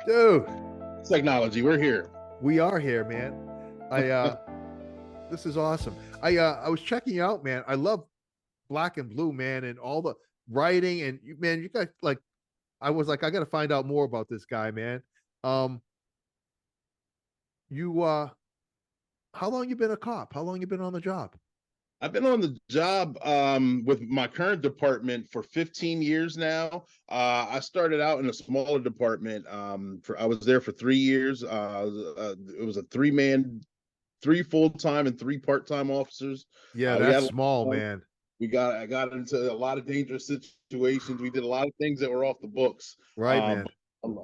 Dude, Technology, we're here. we are here, man. I This is awesome. I was checking you out, man. I love Black and Blue, man, and all the writing and man, you got like I was like, I gotta find out more about this guy, man. Um you how long you been a cop? How long you been on the job? I've been on the job with my current department for 15 years now. I started out in a smaller department. I was there for 3 years. It was a three full time and three part time officers. Yeah, We that's had small, man. I got into a lot of dangerous situations. We did a lot of things that were off the books. Right, Um, man.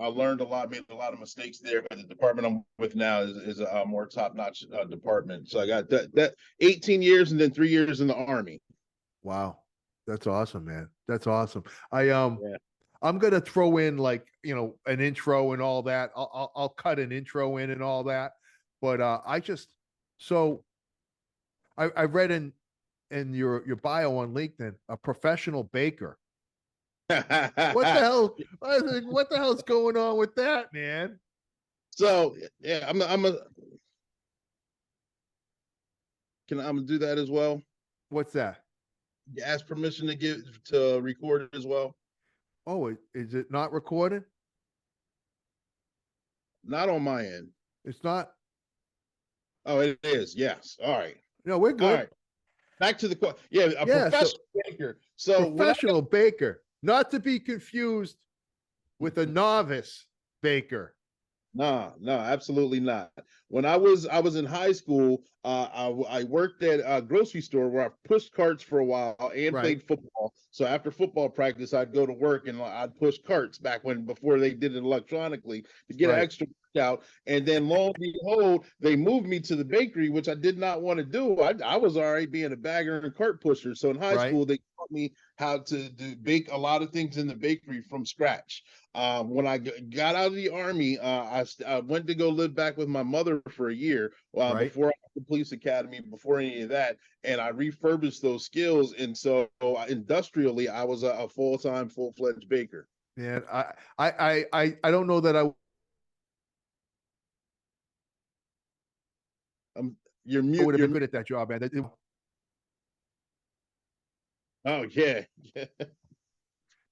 I learned a lot, made a lot of mistakes there, but the department I'm with now is a more top notch department. So I got that 18 years and then 3 years in the army. Wow. That's awesome, man. That's awesome. I Yeah. I'm gonna throw in like an intro and all that. I'll cut an intro in and all that. But I just so I read in your bio on LinkedIn a professional baker. What the hell? I was like, what the hell's going on with that, man? So yeah, I'm gonna do that as well. What's that? You ask permission to record it as well. Oh, is it not recorded? Not on my end. It's not. Oh, it is. Yes. All right. No, we're All good. right. Back to the yeah, a Yeah. So professional baker. So when I professional baker, not to be confused with a novice baker. No, absolutely not. When I was in high school, I worked at a grocery store where I pushed carts for a while and Right. played football. So after football practice, I'd go to work and I'd push carts back when before they did it electronically to get an Right. extra workout. And then lo and behold, they moved me to the bakery, which I did not want to do. I was already being a bagger and cart pusher. So in high Right. school, they taught me how to bake a lot of things in the bakery from scratch. When I got out of the army, I went to go live back with my mother for a year Right. before I went to the police academy, before any of that, and I refurbished those skills. And so industrially, I was a full time, full fledged baker. Man, I don't know that I You're would mute. have You're been good at that job, man. oh yeah,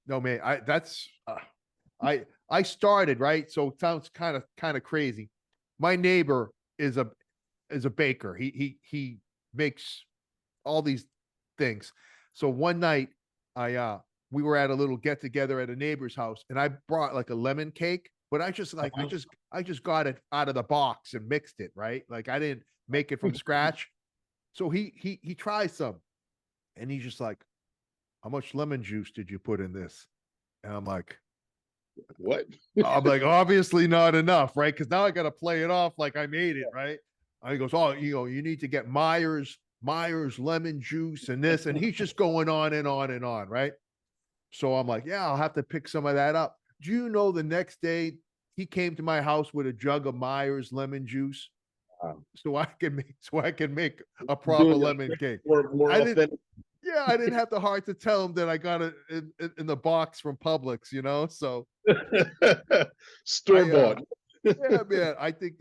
No, man. I started right. So it sounds kind of crazy. My neighbor is a baker. He makes all these things. So one night I we were at a little get together at a neighbor's house and I brought like a lemon cake, but I just got it out of the box and mixed it, right? Like I didn't make it from scratch. So he tries some and he's just like, how much lemon juice did you put in this? And what? I'm like, obviously not enough, right? Because now I got to play it off like I made it, right? And he goes, oh, you need to get Myers lemon juice and this, and he's just going on and on and on, right? So I'm like, yeah, I'll have to pick some of that up. Do you know the next day he came to my house with a jug of Myers lemon juice so I can make a proper Doing lemon it cake. more I didn't authentic. Yeah, I didn't have the heart to tell him that I got it in the box from Publix. So Store I bought. yeah, man, I think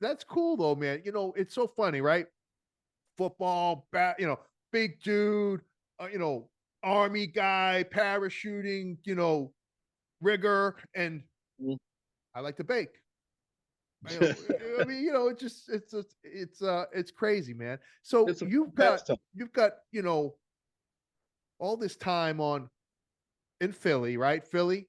that's cool though, man. It's so funny, right? Football, big dude, army guy, parachuting, rigger, and I like to bake. I mean, it's crazy, man. So It's a you've got pastime. you've got all this time on in Philly, right? Philly.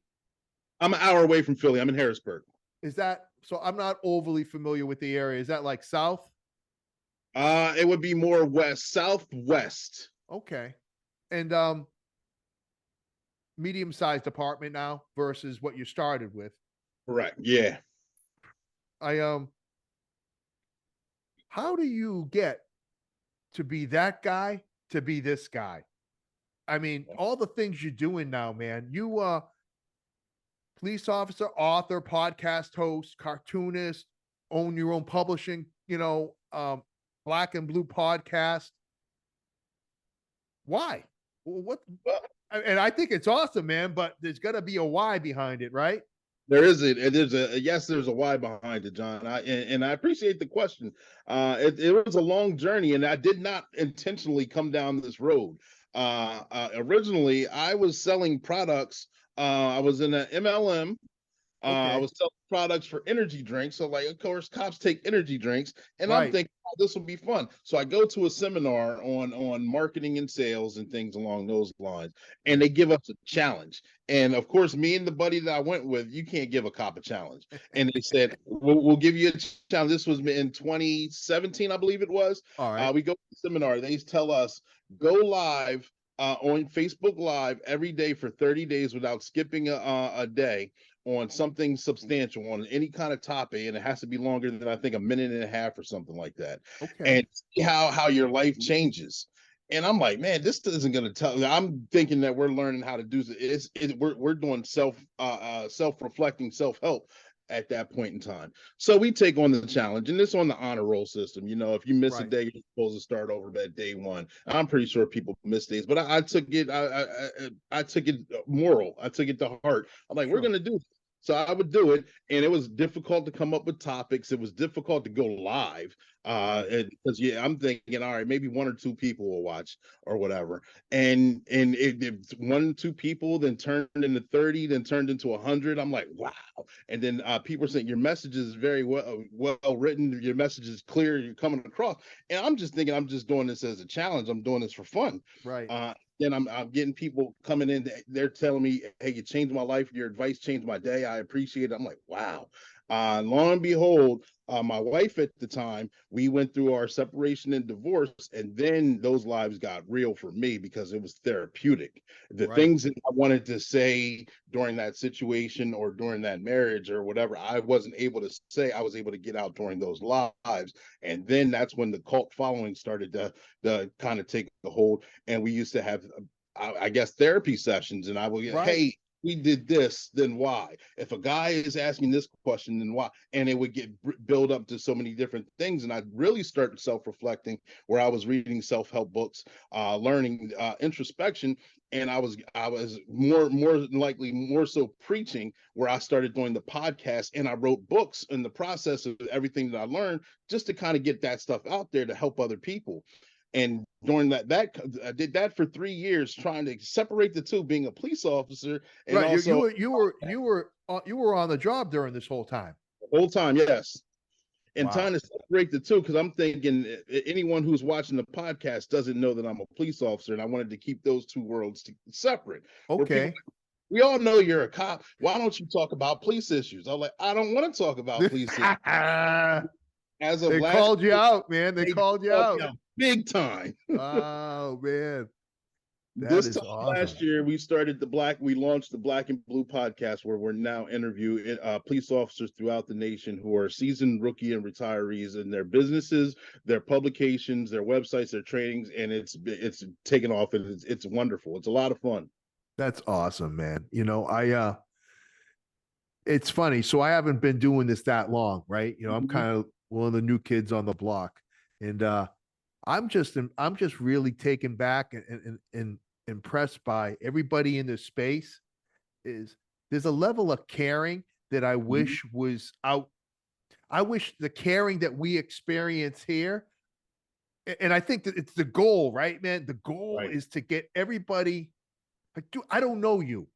I'm an hour away from Philly. I'm in Harrisburg. Is that so? I'm not overly familiar with the area. Is that like south? It would be more west, southwest. Okay. And medium sized apartment now versus what you started with. Correct. Yeah. I How do you get to be that guy to be this guy? I mean, all the things you're doing now, man. You police officer, author, podcast host, cartoonist, own your own publishing, Black and Blue podcast. Why? What? Well, And I think it's awesome, man. But there's got to be a why behind it, right? There is a there's a yes, there's a why behind it, John. And I appreciate the question. It was a long journey, and I did not intentionally come down this road. Originally, I was selling products. I was in an MLM. I Okay. was selling products for energy drinks. So, like, of course, cops take energy drinks, and I'm Right. thinking, oh, this will be fun. So I go to a seminar on marketing and sales and things along those lines, and they give us a challenge. And of course, me and the buddy that I went with, you can't give a cop a challenge. And they said, we'll give you a challenge. This was in 2017, I believe it was. All right. We go to the seminar. They tell us go live on Facebook Live every day for 30 days without skipping a day on something substantial on any kind of topic, and it has to be longer than I think a minute and a half or something like that, Okay. and see how your life changes. And I'm like, man, this isn't going to tell. I'm thinking that we're learning how to do we're doing self reflecting, self help at that point in time. So we take on the challenge, and it's on the honor roll system. You know, if you miss a Right. day, you're supposed to start over at day one. I'm pretty sure people miss days, but I took it. I took it moral. I took it to heart. I'm like, we're Sure. going to do this. So I would do it, and it was difficult to come up with topics. It was difficult to go live, Right. because yeah, I'm thinking, all right, maybe one or two people will watch or whatever, and it 1 2 people then turned into 30, then turned into 100. I'm like, wow. And then people are saying your message is very well written, your message is clear, you're coming across, and I'm just thinking I'm just doing this as a challenge. I'm doing this for fun. Right. Then I'm getting people coming in. They're telling me, "Hey, you changed my life. Your advice changed my day. I appreciate it." I'm like, "Wow!" Lo and behold, my wife at the time, we went through our separation and divorce, and then those lives got real for me because it was therapeutic. The Right. things that I wanted to say during that situation or during that marriage or whatever, I wasn't able to say. I was able to get out during those lives, and then that's when the cult following started to kind of take a hold, and we used to have I guess therapy sessions, and I will get, Right. hey, we did this, then why? If a guy is asking this question, then why? And it would get build up to so many different things, and I really started self-reflecting, where I was reading self-help books, learning introspection, and I was more likely more so preaching, where I started doing the podcast, and I wrote books in the process of everything that I learned, just to kind of get that stuff out there to help other people. And during that I did that for 3 years, trying to separate the two, being a police officer and Right. also You were on the job during this whole time. the whole time, yes. And Wow. trying to separate the two, because I'm thinking anyone who's watching the podcast doesn't know that I'm a police officer, and I wanted to keep those two worlds separate. Where people, Okay. we all know you're a cop. Why don't you talk about police issues? I'm like, I don't want to talk about police issues. As of They last called you year, out, man. They they called you called out. me out big time. Oh man, that This is time awesome. last year, we launched the Black and Blue podcast, where we're now interviewing police officers throughout the nation who are seasoned rookie and retirees in their businesses, their publications, their websites, their trainings, and it's taken off, and it's wonderful. It's a lot of fun. That's awesome, man. It's funny. So I haven't been doing this that long, right? I'm Mhm. kind of one of the new kids on the block, and I'm just really taken back and impressed by everybody in this space. Is There's a level of caring that I Mhm. wish was out. I wish the caring that we experience here, and I think that it's the goal, right, man? The goal Right. is to get everybody. Like, dude, I don't know you,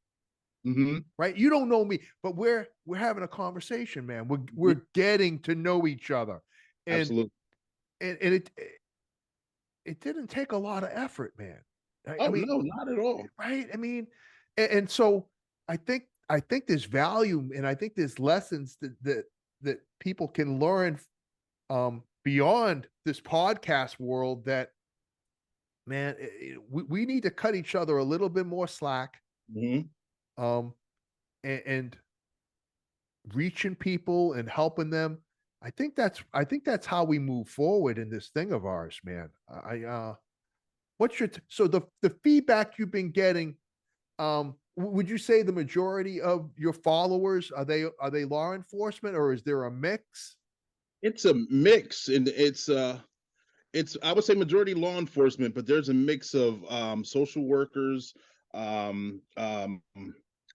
Hmm. right? You don't know me, but we're having a conversation, man. We're getting to know each other, and Absolutely. it didn't take a lot of effort, man. I Oh mean, no, not at all. right? I mean, and so I think there's value, and I think there's lessons that people can learn beyond this podcast world. That man, we need to cut each other a little bit more slack, Hmm. um, and reaching people and helping them. I think that's how we move forward in this thing of ours, man. What's your so the feedback you've been getting? Would you say the majority of your followers are they law enforcement, or is there a mix? It's a mix, and it's I would say majority law enforcement, but there's a mix of social workers, um, um,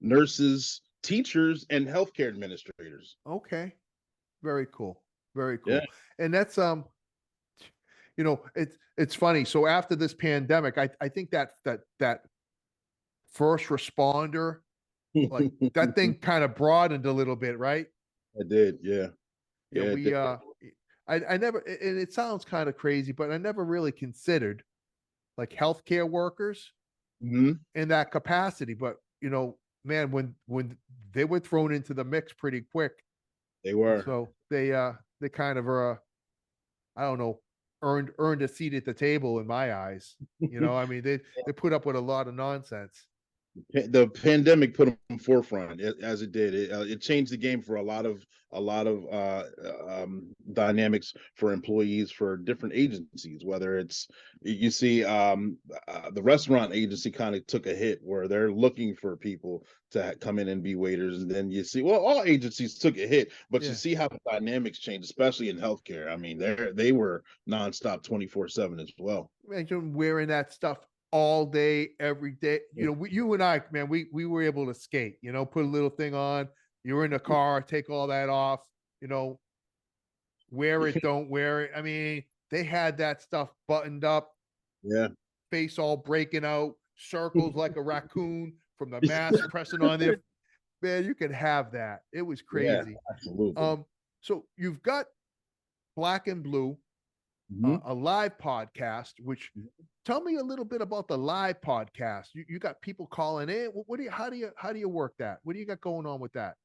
nurses, teachers and healthcare administrators. Okay. Very cool. Very Yeah. cool. And that's it's funny. So after this pandemic, I think that first responder, like that thing kind of broadened a little bit, right? I did. Yeah. Yeah, Yeah. It did. I never, and it sounds kind of crazy, but I never really considered like healthcare workers Mhm. in that capacity. But man, when they were thrown into the mix pretty quick, They were. so they kind of I don't know, earned a seat at the table in my eyes. I mean they put up with a lot of nonsense. The pandemic put them forefront as it did. It changed the game for a lot of dynamics for employees for different agencies. Whether it's you see the restaurant agency kind of took a hit where they're looking for people to come in and be waiters, and then you see all agencies took a hit, but you Yeah. see how the dynamics change, especially in healthcare. I mean, they were nonstop 24/7 as well. Imagine wearing that stuff all day, every day. You and I, man, we were able to skate. Put a little thing on. You were in the car, take all that off. You know, wear it, don't wear it. I mean, they had that stuff buttoned up, Yeah. face all breaking out, circles like a raccoon from the mask pressing on there. Man, you could have that. It was Yeah, crazy. absolutely. So you've got Black and Blue, Mhm. a live podcast. Which tell me a little bit about the live podcast. You got people calling in. What do you? How do you work that? What do you got going on with that?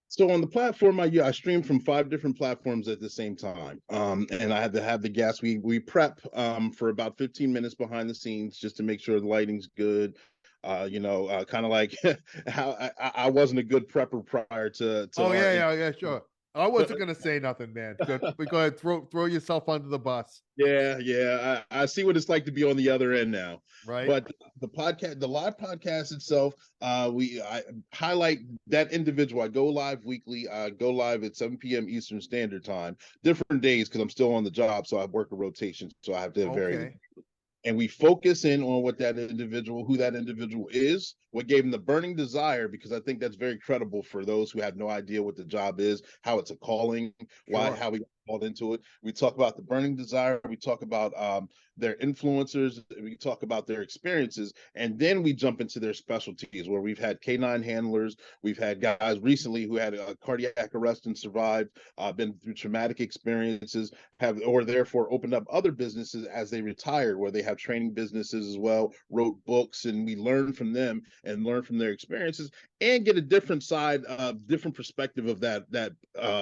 So on the platform, I stream from 5 different platforms at the same time, and I had to have the guests. We prep for about 15 minutes behind the scenes just to make sure the lighting's good. Kind of like how I wasn't a good prepper prior to Oh our yeah, in. yeah, yeah, sure. I wasn't gonna say nothing, man. Good, but go ahead, throw yourself under the bus, Yeah, yeah. I see what it's like to be on the other end now. right? But the live podcast itself, I highlight that individual. I go live weekly. I go live at 7 p.m. Eastern Standard Time. Different days because I'm still on the job, so I work a rotation, so I have to vary the, Okay, and we focus in on what that individual, who that individual is, what gave them the burning desire, because I think that's very credible for those who have no idea what the job is, how it's a calling, sure, how we called into it. We talk about the burning desire. We talk about their influencers. We talk about their experiences, and then we jump into their specialties, where we've had canine handlers. We've had guys recently who had a cardiac arrest and survived, been through traumatic experiences, have or therefore opened up other businesses as they retired, where they have training businesses as well, wrote books, and we learn from them and learn from their experiences and get a different side, different perspective of that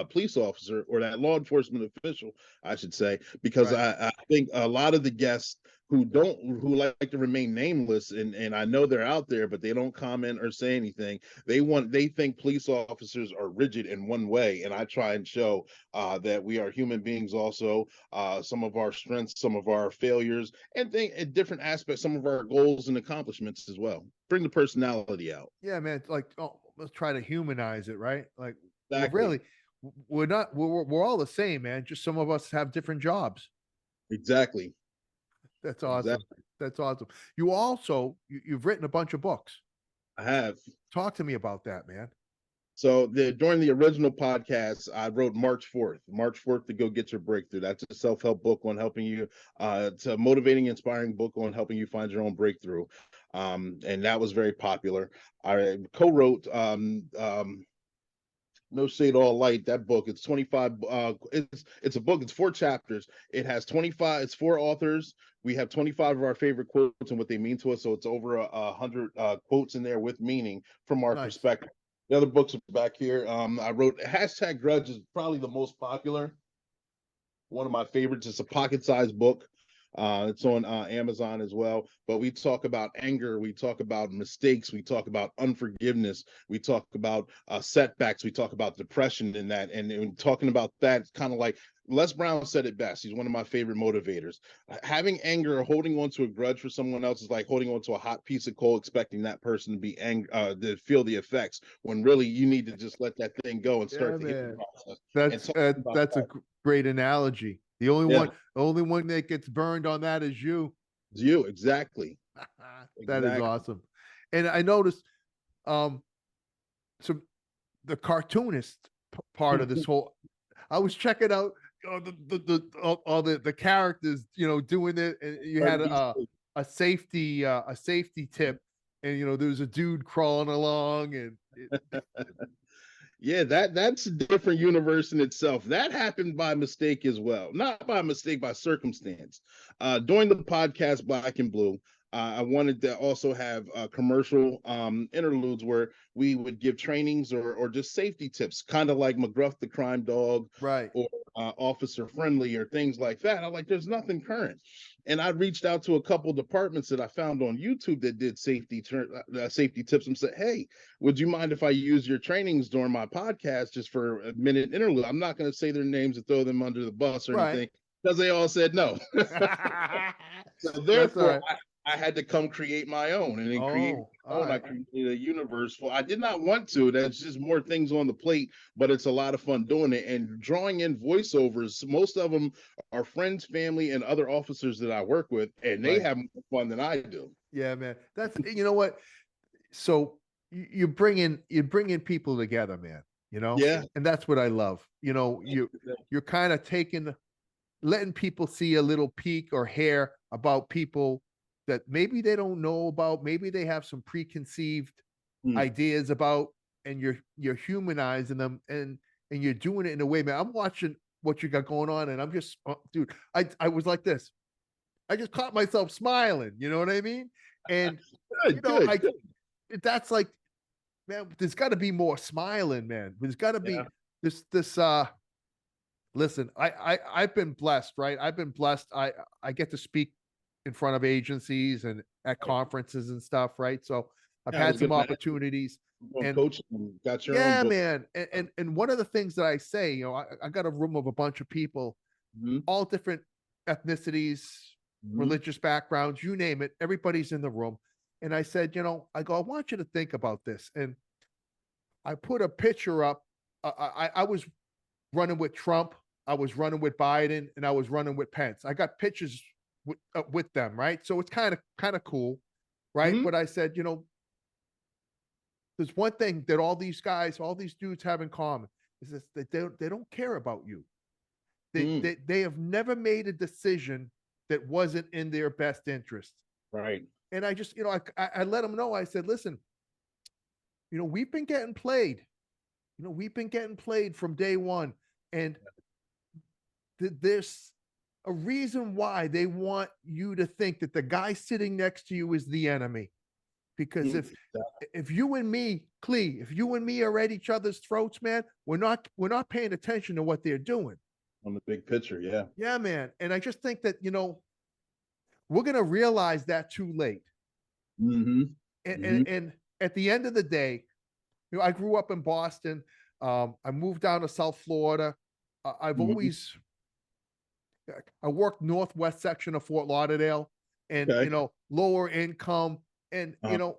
police officer or that law enforcement official, I should say, because right. I think a lot of the guests who like to remain nameless, and I know they're out there, but they don't comment or say anything. They think police officers are rigid in one way, and I try and show that we are human beings also, some of our strengths, some of our failures, and think at different aspects, some of our goals and accomplishments as well. Bring the personality out. Yeah, man. Like, oh, let's try to humanize it, right? Like, well, Exactly. really, we're not. We're all the same, man. Just some of us have different jobs. Exactly. That's awesome. Exactly. That's awesome. You've written a bunch of books. I have. Talk to me about that, man. So during the original podcast, I wrote March 4th to go get your breakthrough. That's a self-help book on helping you. It's a motivating, inspiring book on helping you find your own breakthrough. And that was very popular. I co-wrote No Shade All Light. That book, it's 25. It's a book. It's 4 chapters. It has 25. It's 4 authors. We have 25 of our favorite quotes and what they mean to us. So it's over 100 quotes in there with meaning from our Nice. perspective. The other books are back here. I wrote hashtag Grudge is probably the most popular. One of my favorites. It's a pocket-sized book. It's on Amazon as well. But we talk about anger, we talk about mistakes, we talk about unforgiveness, we talk about setbacks, we talk about depression in that. And talking about that, kind of like Les Brown said it best. He's one of my favorite motivators. Having anger or holding on to a grudge for someone else is like holding on to a hot piece of coal, expecting that person to be angry, to feel the effects, when really you need to just let that thing go and Yeah, start the healing man. process. And That's talk uh, about that's a that. great analogy. The only Yeah, one, the only one that gets burned on that is you. it's you. Exactly. That is Exactly. awesome. And I noticed um some the cartoonist part of this whole. I was checking out all the characters, doing it, and you had a safety tip, and there was a dude crawling along, and Yeah, that's a different universe in itself. That happened by mistake as well. Not by mistake, by circumstance. During the podcast Black and Blue, I wanted to also have commercial interludes where we would give trainings or just safety tips, kind of like McGruff the Crime Dog right, or Officer Friendly or things like that. I'm like, there's nothing current. And I reached out to a couple departments that I found on YouTube that did safety tips and said, hey, would you mind if I use your trainings during my podcast just for a minute interlude? I'm not going to say their names and throw them under the bus or right. anything because they all said no. So That's all therefore, right. I had to come create my own, and then create Oh, my all own. I right. created a universe for. I did not want to. That's just more things on the plate, but it's a lot of fun doing it and drawing in voiceovers. Most of them are friends, family, and other officers that I work with, and they Right. have more fun than I do. Yeah, man. That's what. So you bring in people together, man. Yeah, And that's what I love. You're kind of letting people see a little peek or hair about people that maybe they don't know about, maybe they have some preconceived Mm. ideas about, and you're humanizing them, and you're doing it in a way, man. I'm watching what you got going on, and I'm just, dude, I was like this. I just caught myself smiling, you know what I mean? And Good, good, I good. that's like, man, there's got to be more smiling, man. There's got to be Yeah, this listen, I've been blessed, right? I've been blessed. I get to speak in front of agencies and at conferences and stuff, right? So I've yeah. I had was some gonna ask you, opportunities, on and coaching, and got your own yeah, book. man. And one of the things that I say, I got a room of a bunch of people, Mhm, all different ethnicities, mhm. religious backgrounds, you name it, everybody's in the room. And I said, I want you to think about this. And I put a picture up. I was running with Trump, I was running with Biden, and I was running with Pence. I got pictures with them, right? So it's kind of cool, right? Mhm. But I said, there's one thing that all these guys, all these dudes have in common is this, that they don't care about you. They, Mm. they they have never made a decision that wasn't in their best interest. Right. And I just, I let them know. I said, listen, we've been getting played. We've been getting played from day one, and there's a reason why they want you to think that the guy sitting next to you is the enemy. Because Mm. if you and me, Clee, if you and me are at each other's throats, man, we're not paying attention to what they're doing. On the big picture, yeah. Yeah, man. And I just think that we're gonna realize that too late. Mhm, And at the end of the day, I grew up in Boston. I moved down to South Florida. I've mhm. always I worked northwest section of Fort Lauderdale, and Okay. lower income, and Uh,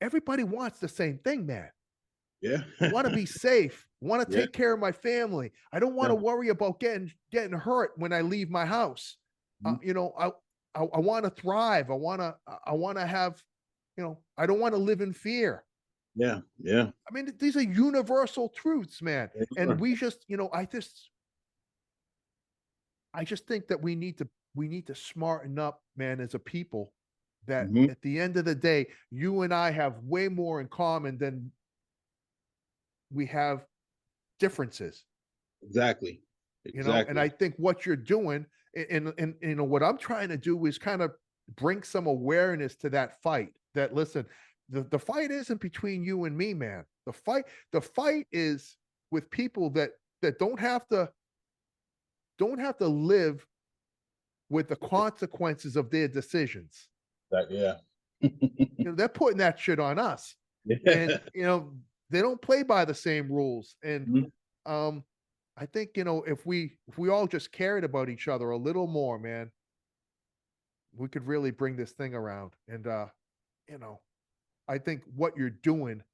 everybody wants the same thing, man. yeah. I want to be safe. I want to Yeah, take care of my family. I don't want yeah. to worry about getting hurt when I leave my house. Mhm. I want to thrive. I want to have, I don't want to live in fear. Yeah, yeah. I mean, these are universal truths, man. They And are. we just, I just think that we need to smarten up, man, as a people. That Mhm. at the end of the day, you and I have way more in common than we have differences. Exactly. And Exactly. I think what you're doing, and what I'm trying to do is kind of bring some awareness to that fight. That, listen, the fight isn't between you and me, man. The fight is with people that don't have to live with the consequences of their decisions. That, yeah. They're putting that shit on us, and Yeah. they don't play by the same rules. And Mhm. um, I think, if we all just cared about each other a little more, man, we could really bring this thing around. And you know, I think what you're doing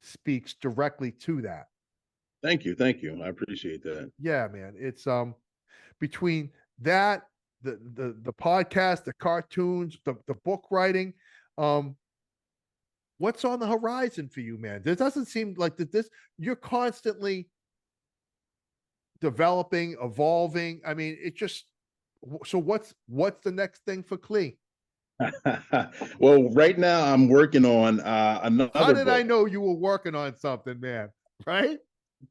speaks directly to that. Thank you. Thank you. I appreciate that. Yeah, man. It's between that, the podcast, the cartoons, the book writing, um, what's on the horizon for you, man? There doesn't seem like that this you're constantly developing, evolving. I mean, it just so what's the next thing for Clee? Well, right now I'm working on How another did I book know you were working on something, man? Right?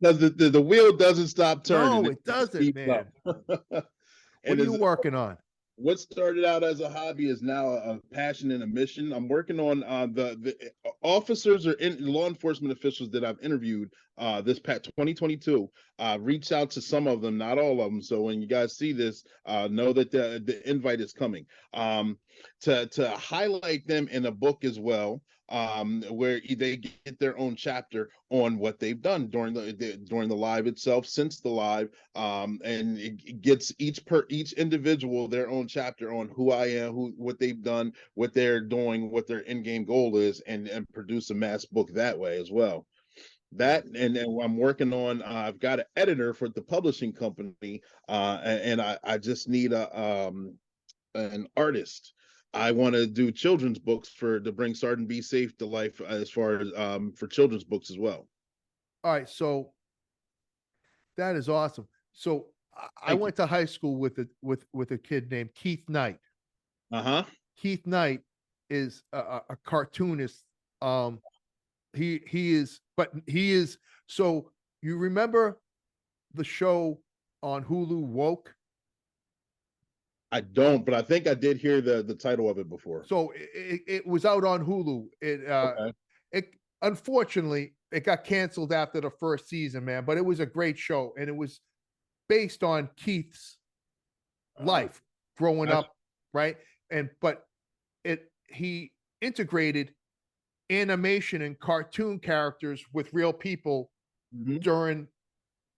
because the wheel doesn't stop turning. No, It it doesn't, speeds man. up. What And are you is working on? what started out as a hobby is now a passion and a mission. I'm working on the officers or law enforcement officials that I've interviewed this past 2022. Reached out to some of them, not all of them. So when you guys see this, know that the invite is coming to highlight them in a book as well, where they get their own chapter on what they've done during the live itself, since the live, and it gets each individual their own chapter on who I am, what they've done, what they're doing, what their end game goal is, and produce a mass book that way as well. That and I'm working on. I've got an editor for the publishing company, and I just need an artist. I want to do children's books to bring Sergeant Be Safe to life as far as for children's books as well. All right, so that is awesome. So I Thank you. went to high school with a kid named Keith Knight. Uh-huh. Keith Knight is a cartoonist. Um, he is, but he is. So you remember the show on Hulu Woke? I don't, but I think I did hear the title of it before. So it was out on Hulu. Okay. It unfortunately it got canceled after the first season, man. But it was a great show, and it was based on Keith's life growing Gotcha. up, right? And but it he integrated animation and cartoon characters with real people Mhm.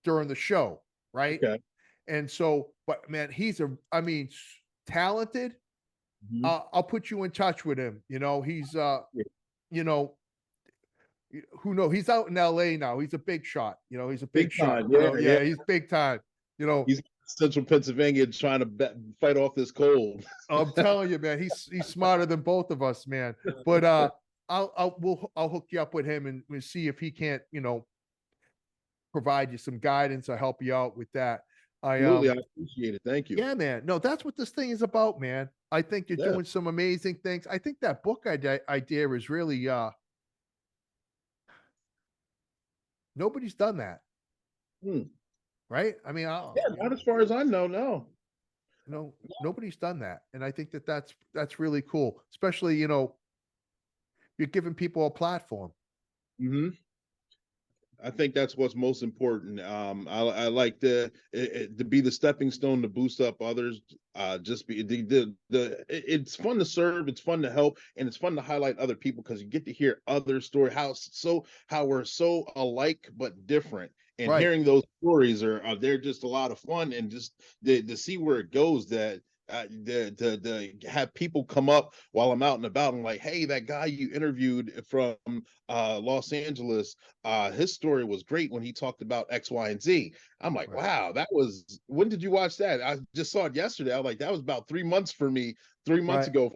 during the show, right? Okay. And so, but man, I mean, talented. Mhm. I'll put you in touch with him. You know, he's Yeah. you know, who knows? He's out in L.A. now. He's a big shot. You know, he's a big Big shot. time. You Yeah, know, yeah. yeah, he's big time. You know, He's Central Pennsylvania trying to fight off this cold. I'm telling you, man, he's smarter than both of us, man. But I'll hook you up with him and we'll see if he can't, provide you some guidance or help you out with that. I Absolutely, I appreciate it. Thank you. Yeah, man. No, that's what this thing is about, man. I think you're Yeah. doing some amazing things. I think that book idea is really nobody's done that, Hmm. right? I mean, Yeah, not as far as I know. No. nobody's done that, and I think that that's really cool. Especially, you're giving people a platform. Hmm. I think that's what's most important. I like to be the stepping stone to boost up others. Just be it's fun to serve, it's fun to help, and it's fun to highlight other people because you get to hear other stories. How we're so alike but different, and Right, hearing those stories are they're just a lot of fun, and just to see where it goes. That to have people come up while I'm out and about and like, hey, that guy you interviewed from Los Angeles, his story was great when he talked about X, Y, and Z. I'm like, right, wow, that was when did you watch that? I just saw it yesterday. I was like, that was about 3 months for me, 3 months right, ago.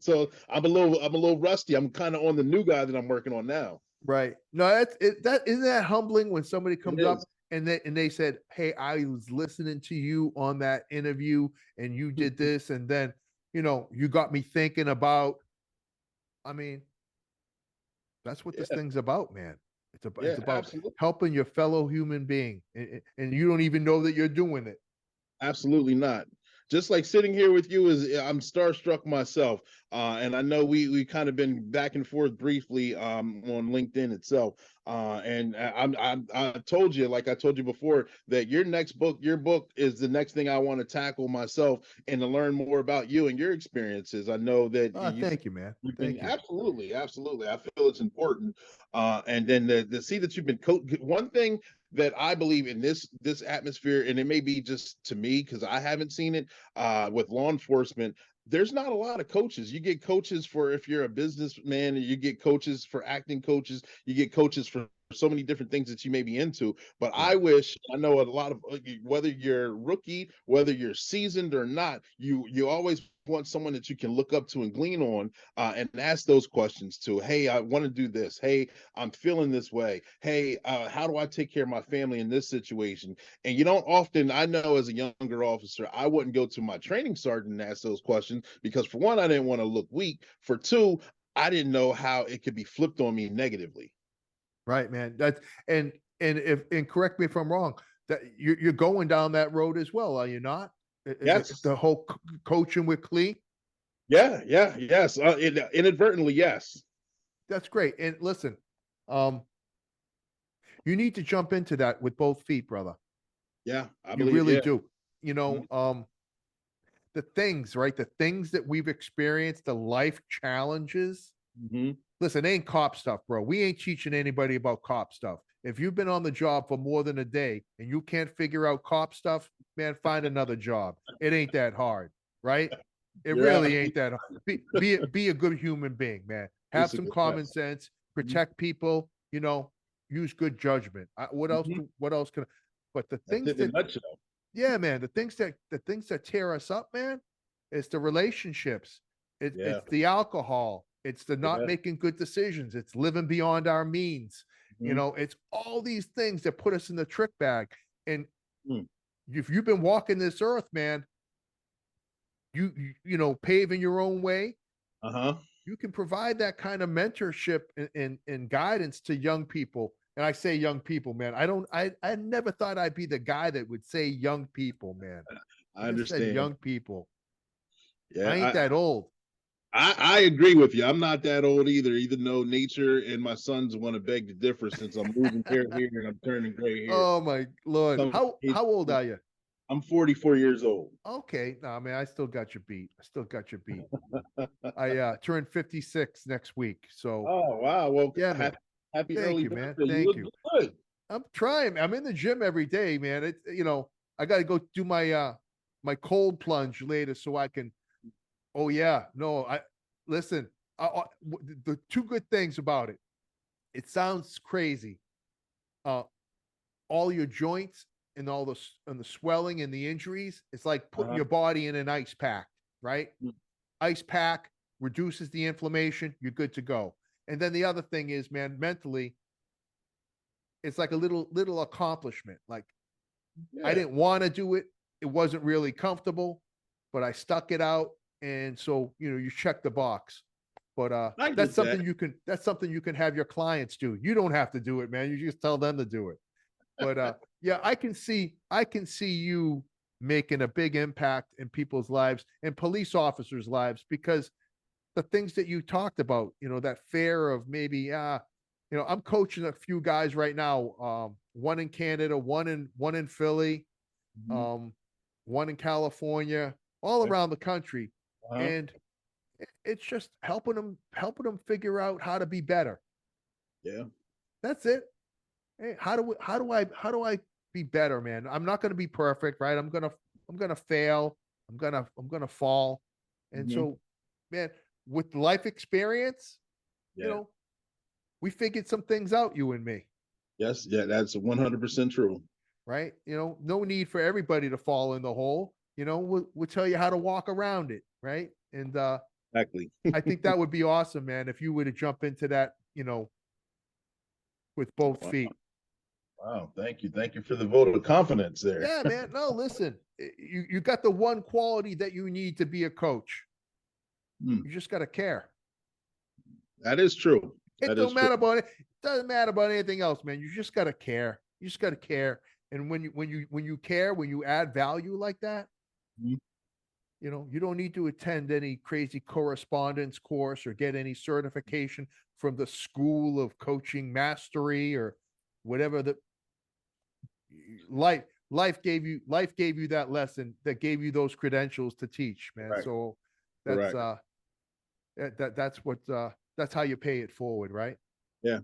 So I'm a little rusty. I'm kind of on the new guy that I'm working on now. right. No, that isn't that humbling when somebody It comes up is. and they said, "Hey, I was listening to you on that interview, and you did this, and then you got me thinking about." I mean, that's what this Yeah, thing's about, man. It's yeah, about absolutely. helping your fellow human being, and you don't even know that you're doing it. Absolutely not. Just like sitting here with you is I'm starstruck myself. And I know we kind of been back and forth briefly on LinkedIn itself. And I told you, like I told you before, that your book is the next thing I want to tackle myself and to learn more about you and your experiences. I know that Thank you, man. you've been Thank you. absolutely, absolutely. I feel it's important. And then the see that you've been one thing that I believe in this atmosphere, and it may be just to me because I haven't seen it with law enforcement. There's not a lot of coaches. You get coaches for if you're a businessman, and you get coaches for acting coaches. You get coaches for so many different things that you may be into. But I wish, I know a lot of, whether you're rookie, whether you're seasoned or not, you always want someone that you can look up to and glean on, and ask those questions to. Hey, I want to do this. Hey, I'm feeling this way. Hey, how do I take care of my family in this situation? And you don't often, I know as a younger officer, I wouldn't go to my training sergeant and ask those questions because, for one, I didn't want to look weak. For two, I didn't know how it could be flipped on me negatively. Right, man. That's and correct me if I'm wrong. That you're going down that road as well, are you not? Yes. The whole coaching with Clee. Yeah. Yeah. Yes. Inadvertently, yes. That's great. And listen, um, you need to jump into that with both feet, brother. Yeah. I You believe. really Yeah. do. You Mhm. know, the things, right? The things that we've experienced, the life challenges. Mhm. Listen, it ain't cop stuff, bro. We ain't teaching anybody about cop stuff. If you've been on the job for more than a day and you can't figure out cop stuff, man, find another job. It ain't that hard, right? It You're really absolutely. ain't that hard. Be a good human being, man. Have It's a some good common yes. sense, Mhm. protect people, use good judgment. What else Mhm. what else can but the That's things it in that a nutshell. yeah, man, the things that tear us up, man, it's the relationships. Yeah. It's the alcohol. It's the not Yeah. making good decisions. It's living beyond our means. Mhm. It's all these things that put us in the trick bag. And Mm. if you've been walking this earth, man, paving your own way, Uh-huh. you can provide that kind of mentorship and guidance to young people. And I say young people, man. I never thought I'd be the guy that would say young people, man. I I just said understand. young people. I ain't Yeah. that old. I agree with you. I'm not that old either, even though nature and my sons want to beg to differ since I'm losing hair here and I'm turning gray hair. Oh my lord. Some How old are you? I'm 44 years old. Okay. No, man, I still got you beat. I still got you beat. I turned 56 next week. So Oh wow. Well, yeah, man. happy Thank early you, man. birthday. You Thank look you. good. I'm trying. I'm in the gym every day, man. I gotta go do my cold plunge later so I can oh yeah. No, I listen, the two good things about it. It sounds crazy. Uh all your joints and the swelling and the injuries, it's like putting Uh-huh. your body in an ice pack, right? Ice pack reduces the inflammation, you're good to go. And then the other thing is, man, mentally, it's like a little accomplishment. Like I Yeah. didn't want to do it. It wasn't really comfortable, but I stuck it out. And so, you check the box. But I get that. that's something you can have your clients do. You don't have to do it, man. You just tell them to do it. But yeah, I can see you making a big impact in people's lives and police officers' lives because the things that you talked about, that fear of maybe I'm coaching a few guys right now, one in Canada, one in Philly, Mhm. um, one in California, all Okay. around the country. Uh-huh. And it's just helping them figure out how to be better. Yeah. That's it. Hey, how do I be better, man? I'm not going to be perfect, right? I'm gonna fail. I'm gonna fall, and Mhm. so, man, with life experience, you Yeah. know, we figured some things out, you and me, Yes. Yeah. That's 100% true. right? No need for everybody to fall in the hole. We'll tell you how to walk around it, right? And Exactly. I think that would be awesome, man, if you were to jump into that, with both Wow. feet. Wow. Thank you. Thank you for the vote of confidence there. Yeah, man. No, listen, you got the one quality that you need to be a coach. Hmm. You just got to care. That is true. It That is don't true. matter about it. Doesn't matter about anything else, man. You just got to care. You just got to care. And when you care, when you add value like that, Mhm. you don't need to attend any crazy correspondence course or get any certification from the school of coaching mastery or whatever the life gave you that lesson that gave you those credentials to teach, man. Correct. So that's Correct. that's how you pay it forward, right? Yeah.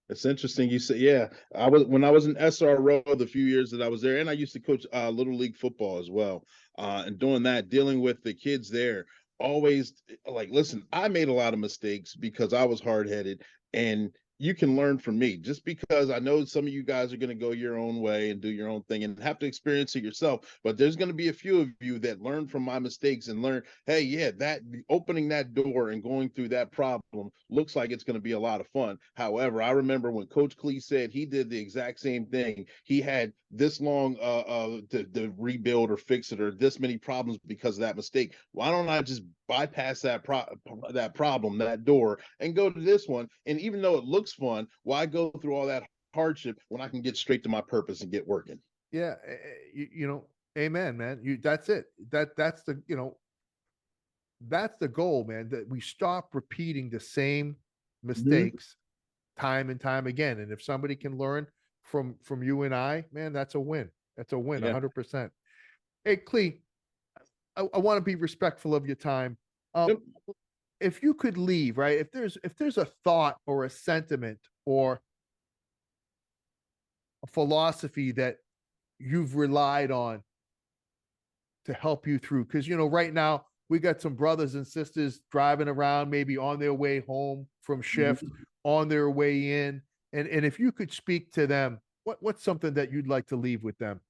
It's interesting. You say, yeah. I was when I was in SRO the few years that I was there, and I used to coach little league football as well. And doing that, dealing with the kids there, always like, listen, I made a lot of mistakes because I was hard headed, and you can learn from me, just because I know some of you guys are going to go your own way and do your own thing and have to experience it yourself. But there's going to be a few of you that learn from my mistakes and learn, hey, yeah, that opening that door and going through that problem looks like it's going to be a lot of fun. However, I remember when Coach Clee said he did the exact same thing. He had this long to rebuild or fix it, or this many problems because of that mistake. Why don't I just bypass that problem, that door, and go to this one? And even though it looks fun, why go through all that hardship when I can get straight to my purpose and get working? Yeah, you know, amen, man. That's it. That's the that's the goal, man. That we stop repeating the same Mhm. mistakes time and time again. And if somebody can learn from you and I, man, that's a win. That's a win, Yeah. 100%. Hey, Clee, I want to be respectful of your time. Uh, Yep. if you could leave, right? If there's a thought or a sentiment or a philosophy that you've relied on to help you through, because right now we got some brothers and sisters driving around, maybe on their way home from shift, Mhm. on their way in, and if you could speak to them, what's something that you'd like to leave with them?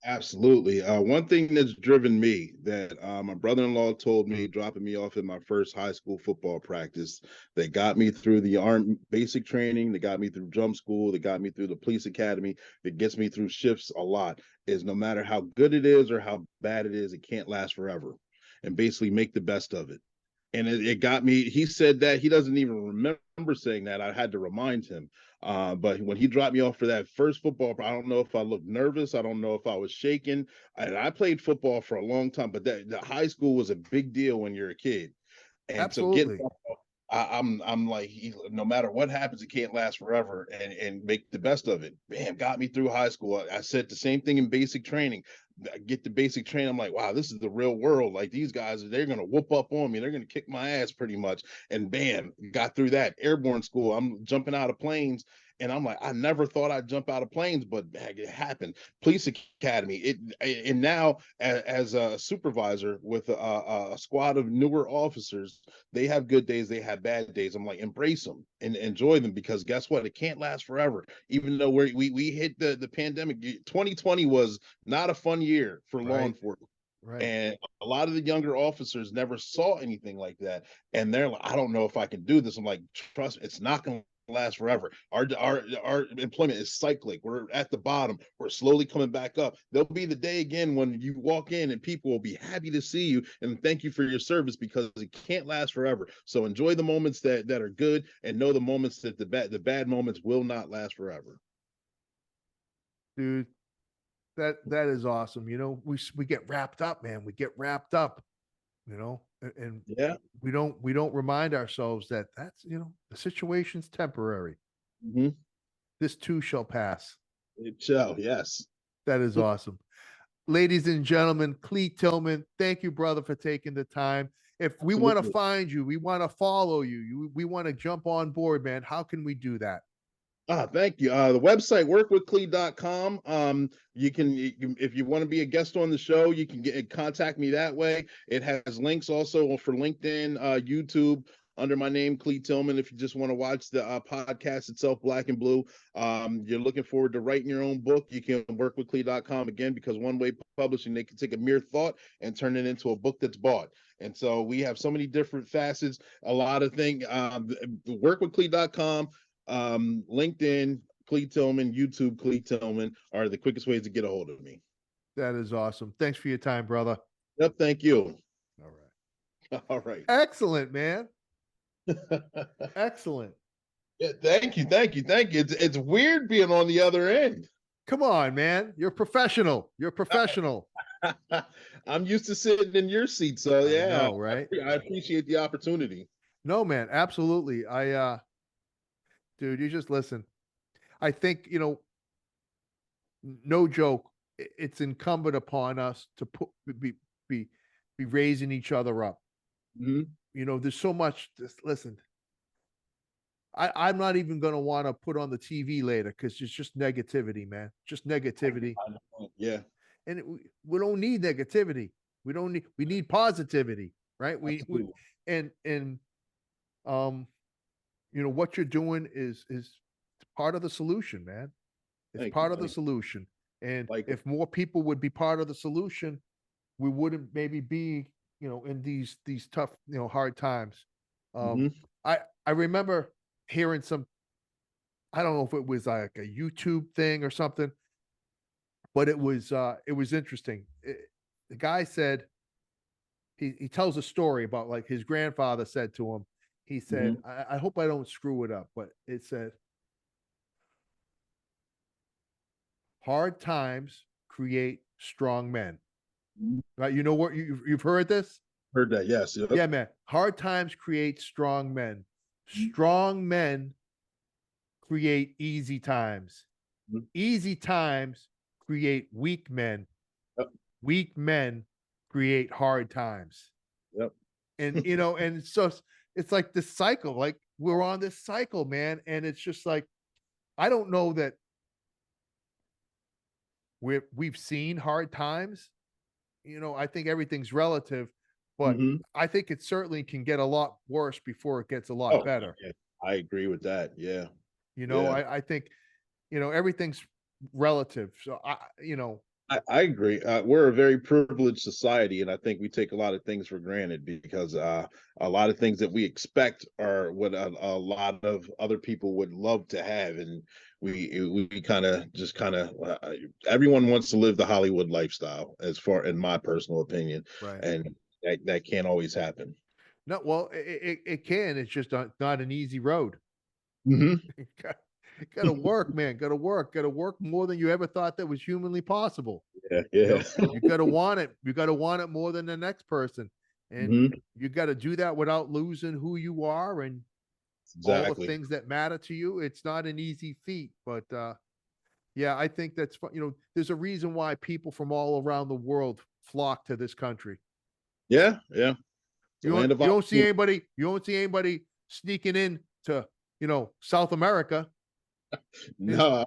Absolutely. One thing that's driven me, that my brother-in-law told me, dropping me off at my first high school football practice, that got me through the arm basic training, that got me through jump school, that got me through the police academy, that gets me through shifts a lot, is no matter how good it is or how bad it is, it can't last forever. And basically make the best of it. And it got me. He said that he doesn't even remember saying that. I had to remind him. But when he dropped me off for that first football, I don't know if I looked nervous. I don't know if I was shaking. And I played football for a long time, but that the high school was a big deal when you're a kid. And so getting Absolutely. I'm like, no matter what happens, it can't last forever, and make the best of it. Bam, got me through high school. I said the same thing in basic training. I get the basic training. I'm like, wow, this is the real world. Like, these guys, they're gonna whoop up on me. They're gonna kick my ass pretty much. And bam, got through that. Airborne school. I'm jumping out of planes. And I'm like, I never thought I'd jump out of planes, but it happened. Police academy. And now as a supervisor with a squad of newer officers, they have good days, they have bad days. I'm like, embrace them and enjoy them, because guess what? It can't last forever. Even though we hit the pandemic, 2020 was not a fun year for law Right. enforcement. Right. And a lot of the younger officers never saw anything like that. And they're like, I don't know if I can do this. I'm like, trust me, it's not going to last forever. Our employment is cyclic. We're at the bottom. We're slowly coming back up. There'll be the day again when you walk in and people will be happy to see you and thank you for your service, because it can't last forever. So enjoy the moments that are good, and know the moments that the bad moments will not last forever. Dude, that is awesome. We get wrapped up, man. We get wrapped up, and Yeah. we don't remind ourselves that the situation's temporary. Mm-hmm. This too shall pass. It shall. Yes. That is awesome. Ladies and gentlemen, Clee Tilman, thank you, brother, for taking the time. If we want to Absolutely. find you, we want to follow you, we want to jump on board, man, how can we do that? Thank you. The website, workwithclee.com. If you want to be a guest on the show, you can contact me that way. It has links also for LinkedIn, YouTube, under my name, Clee Tillman. If you just want to watch the podcast itself, Black and Blue, you're looking forward to writing your own book, you can workwithclee.com, again, because One Way Publishing, they can take a mere thought and turn it into a book that's bought. And so we have so many different facets, a lot of things. Workwithclee.com, LinkedIn, Clee Tillman, YouTube, Clee Tillman, are the quickest ways to get a hold of me. That is awesome. Thanks for your time, brother. Yep, thank you. All right. All right. Excellent, man. Excellent. Yeah, thank you, thank you, thank you. It's weird being on the other end. Come on, man. You're professional. You're professional. I'm used to sitting in your seat, so I yeah, know, right? I appreciate the opportunity. No, man, absolutely. Dude, you just listen. I think, no joke, it's incumbent upon us to be be raising each other up. Mhm. There's so much. Just listen. I'm not even gonna want to put on the TV later because it's just negativity, man. Just negativity, Yeah, and we don't need negativity. We need positivity, right? We absolutely. and um what you're doing is part of the solution, man. It's Thank part you. of the solution. And Like, if more people would be part of the solution, we wouldn't maybe be, in these tough, hard times. Um, hmm I remember hearing I don't know if it was like a YouTube thing or something, but it was interesting. The guy said he tells a story about like his grandfather said to him, he said, hmm I hope I don't screw it up, but it said, hard times create strong men. Right? You know what you've heard this? Heard that. Yes. Yep. Yeah, man. Hard times create strong men. Strong men create easy times. Mhm. Easy times create weak men. Yep. Weak men create hard times. Yep. And and so it's like this cycle. Like we're on this cycle, man. And it's just like I don't know that we've seen hard times. I think everything's relative, but hmm I think it certainly can get a lot worse before it gets a lot Oh, better. yeah. I agree with that. Yeah. You know, Yeah. I think, everything's relative. So I agree. We're a very privileged society, and I think we take a lot of things for granted because a lot of things that we expect are what a lot of other people would love to have, and we kind of everyone wants to live the Hollywood lifestyle, as far in my personal opinion, right. and that can't always happen. No, well, it can. It's just not an easy road. hmm Got to work, man. Got to work. Got to work more than you ever thought that was humanly possible. Yeah, yeah. You got to want it. You got to want it more than the next person, and hmm you got to do that without losing who you are and all the Exactly. things that matter to you. It's not an easy feat, but yeah, I think that's there's a reason why people from all around the world flock to this country. Yeah, yeah. It's a You don't land of you don't see opportunity. anybody you don't see anybody sneaking in to South America. No,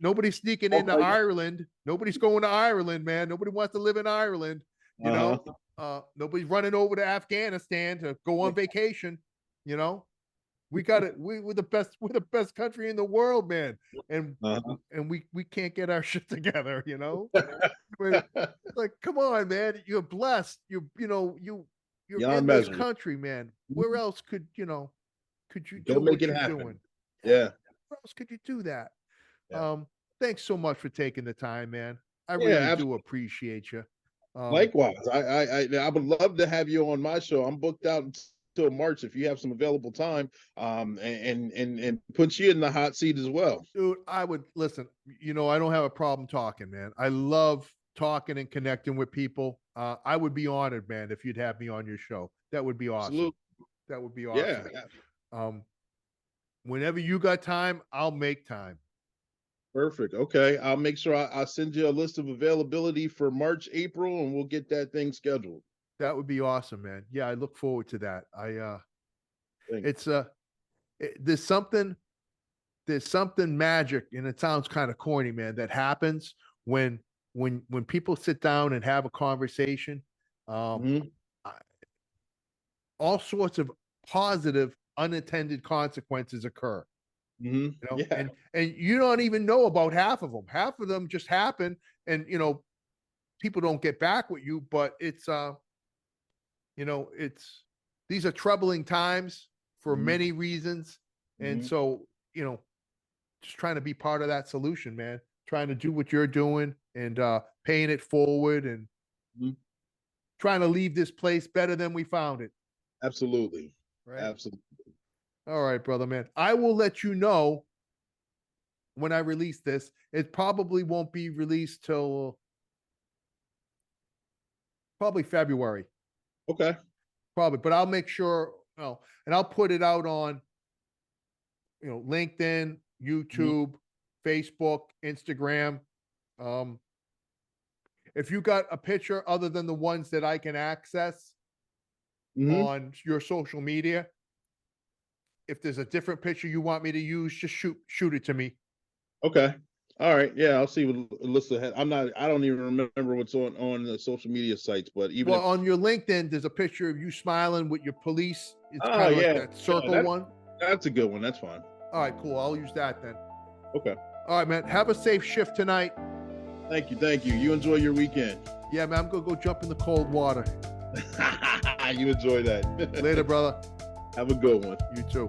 Nobody's sneaking into Ireland. Nobody's going to Ireland, man. Nobody wants to live in Ireland. You know, uh-huh. nobody's running over to Afghanistan to go on vacation. You know, we got it. We're the best. We're the best country in the world, man. And Uh-huh. we can't get our shit together. Like, come on, man. You're blessed. You're Beyond in this measure. country, man. Where else could you Go do make what it you're happen. doing? Yeah, Yeah. where else could you do that? Yeah. Um, Thanks so much for taking the time, man. I Yeah, really do absolutely. appreciate you. Um, Likewise. I would love to have you on my show. I'm booked out until March if you have some available time. And put you in the hot seat as well. Dude, I would listen. I don't have a problem talking, man. I love talking and connecting with people. I would be honored, man, if you'd have me on your show. That would be awesome. Absolutely. That would be Yeah. awesome. Um, Whenever you got time, I'll make time. Perfect. Okay. I'll make sure I'll send you a list of availability for March, April, and we'll get that thing scheduled. That would be awesome, man. Yeah, I look forward to that. Thank It's there's something magic, and it sounds kind of corny, man, that happens when when people sit down and have a conversation. you. Um, I- all sorts of positive unintended consequences occur. Yeah. And you don't even know about half of them. Half of them just happen, and people don't get back with you. But it's these are troubling times for hmm many reasons, and hmm so just trying to be part of that solution, man. Trying to do what you're doing and paying it forward and hmm trying to leave this place better than we found it. Absolutely. Right. Absolutely. All right, brother, man. I will let you know when I release this. It probably won't be released till probably February, Okay. probably, but I'll make sure, and I'll put it out on, LinkedIn, hmm YouTube, Facebook, Instagram. Um, if you got a picture other than the ones that I can access hmm on your social media, if there's a different picture you want me to use, just shoot it to me. Okay. All right. Yeah, I'll see what Alyssa had. I don't even remember what's on the social media sites, but even Well, if on your LinkedIn, there's a picture of you smiling with your police. It's oh kind of like yeah, that yeah, circle one. That's a good one. That's fine. All right, cool. I'll use that then. Okay. All right, man. Have a safe shift tonight. Thank you. Thank you. You enjoy your weekend. Yeah, man. I'm gonna go jump in the cold water. You enjoy that. Later, brother. Have a good one. You too.